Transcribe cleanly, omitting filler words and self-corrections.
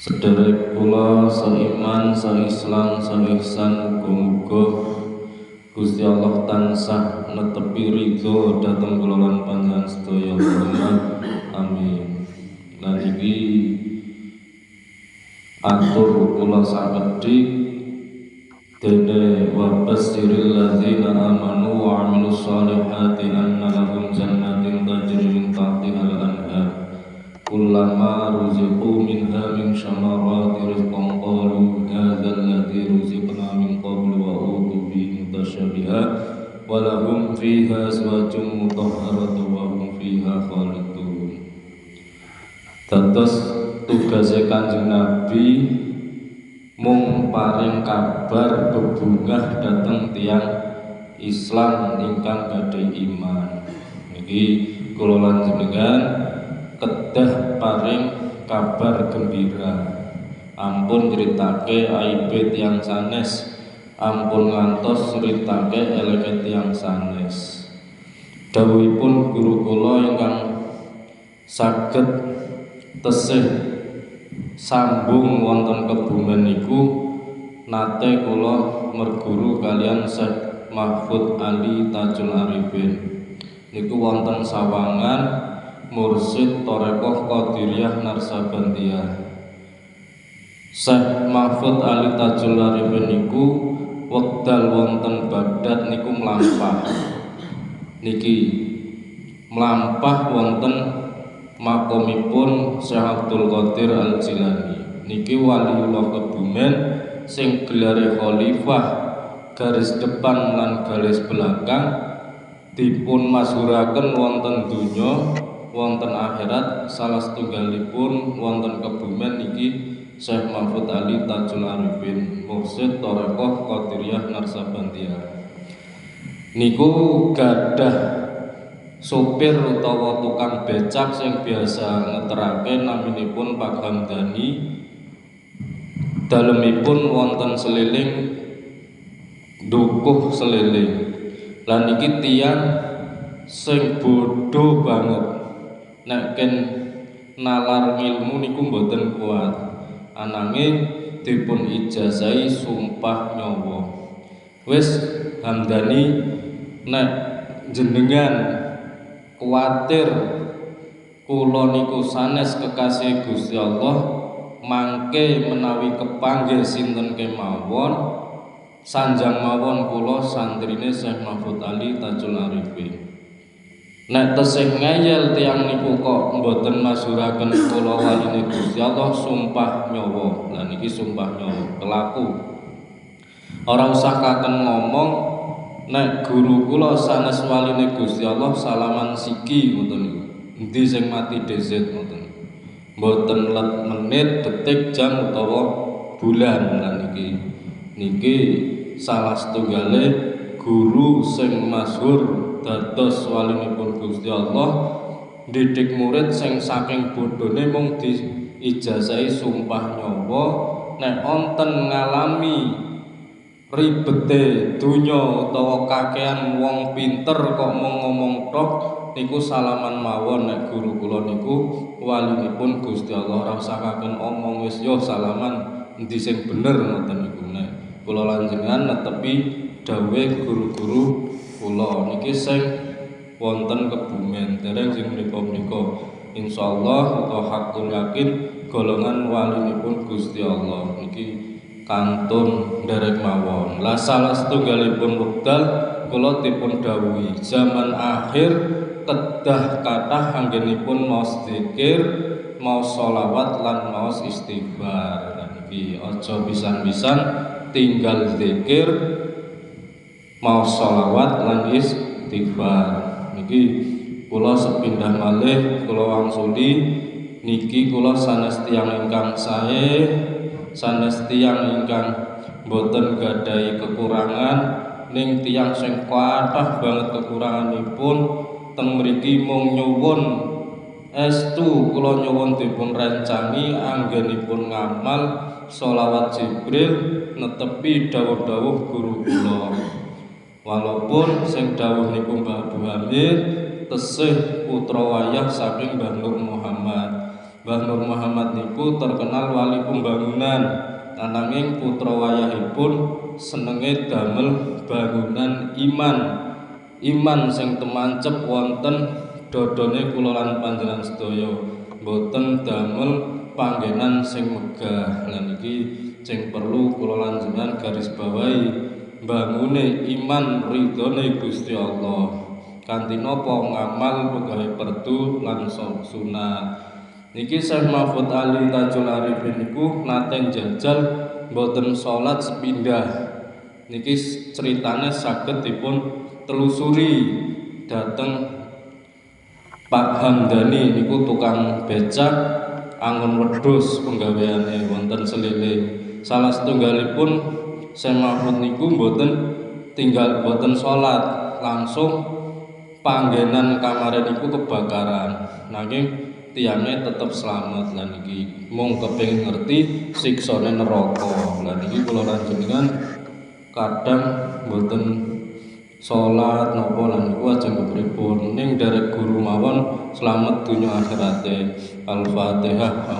Sedherek kula seiman, seislam, seihsan, muga-muga Gusti Allah tansah netepi ridho dhateng kula lan panjenengan sedaya. Amin. Lan iki atur kula sakedhik dene wa basyiril ladzina amanu wa 'amilus sholihati anna lahum jannatin tajri min tahtihal anhar kullama ruziqu minha min syamarati rizqan qalu hadzal ladzi ruziqna min qablu wa utu bihi mutasyabiha wa lahum fiha azwajun mutahharatun wa hum fiha khalidun. Dados tugase Kanjeng Nabi mung paring kabar bebungah dhateng tiyang Islam ingkang gadhah iman. Niki kula lan jenengan kedah paring kabar gembira, ampun nyritake aibe tiyang sanes, ampun ngantos nyritake eleke tiyang sanes. Dawuhipun guru kula ingkang saged tesih sambung wonten Kebumen niku nate kula merguru kalian Syekh Mahfud Ali Tajul Arifin niku wonten Sawangan Mursid Thorekoh Qadiriyah Narsabandiyah. Syekh Mahfud Ali Tajul Arifin niku wekdal wonten Baghdad niku mlampah. Niki mlampah wonten makomipun Syekh Abdul Qadir Al Jilani. Niki waliullah Kebumen sing gelare khalifah garis depan lan garis belakang dipun masyhuraken wonten donya wonten akhirat. Salah setunggalipun wonten Kebumen niki Syekh Mahfud Ali Tajul Arifin Mursid Thorekoh Qadiriyah Narsabandiyah. Niku gadah sopir utawa tukang becak sing biasa ngeterake naminipun Pak Hamdani. Dalemipun wonten seliling dukuh seliling. Lan niki tiyang sing bodho banget. Nek ken nalar ilmu niku mboten kuat. Ananging dipun ijazahi sumpah nyawa. Wis Hamdani nek jenengan kuwatir kula niku sanes kekasih Gusti Allah, mangke menawi kepanggih sinten kemawon sanjang mawon kula santrine Syekh Mahfud Ali Tajul Arifin. Nek tesih ngeyel tiyang niku kok mboten masyhuraken kula waline Gusti Allah sumpah nyawa. Lah niki sumpah nyawa kelaku. Ora usah kaken ngomong nek guru kula sanes waline Gusti Allah salaman siki ngoten niku. Endi sing mati DZ ngoten. Mboten let menit, detik, jam utawa bulan lan niki salah setunggale guru sing masyhur dados walinipun Gusti Allah didik murid sing saking bodhone mung diijazahi sumpah nyawa. Nek wonten ngalami ribete dunya utawa kakean wong pinter kok mung ngomong tok niku salaman mawon. Nek guru kula niku walinipun Gusti Allah, ora usah kaken omong, wis yo salaman endi sing bener ngoten niku. Nek kula lan jenengan netepi dawuhe guru-guru kula niki sing wonten Kebumen dereng sing menika-menika insyaallah utawa hakul yakin golongan walinipun Gusti Allah niki kantun nderek mawon. Lah salah setunggalipun wekdal kula dipun dawuhi zaman akhir kedah kathah anggenipun maos zikir, maos sholawat lan maos istighfar. Niki aja pisan-pisan tinggal zikir, maos sholawat lan istighfar. Niki kula sepindah malih kula wangsuli niki kula sanes tiyang ingkang sae, sanes tiyang ingkang boten gadhahi kekurangan, ning tiyang sing kathah banget kekuranganipun teng mriki mung nyuwun estu kula nyuwun dipun rencangi anggenipun ngamal sholawat Jibril netepi dawuh-dawuh guru kula. Walaupun sing dawuh niku Mbah Abu Hamid tesih putra wayah saking Mbah Nur Muhammad. Mbah Nur Muhammad niku terkenal wali pembangunan, ananging putra wayahipun senenge damel bangunan iman sing temancep wonten dodone kula lan panjenengan sedaya, boten damel panggenan sing megah. Lan iki sing perlu kula lan jenengan garis bawahi, bangune iman ridhone Gusti Allah kanthi napa ngamal pegawe perdu lan sunat. Niki Syekh Mahfud Ali Tajul Arifin niku nate njajal boten salat sepindah. Niki ceritane saged dipun telusuri dateng Pak Hamdani niku tukang becak angon wedhus penggaweane wonten Seliling. Salah setunggalipun Syekh Mahfud niku boten salat, langsung panggenan kamare niku kebakaran. Nanging tiyange tetep slamet. Lan iki mung kepengin ngerti siksane neraka. Lan iki kula panjenengan kadang boten salat napa lan niku ajeng kepripun ning derek guru mawon slamet dunya akhirate. Al-Fatihah.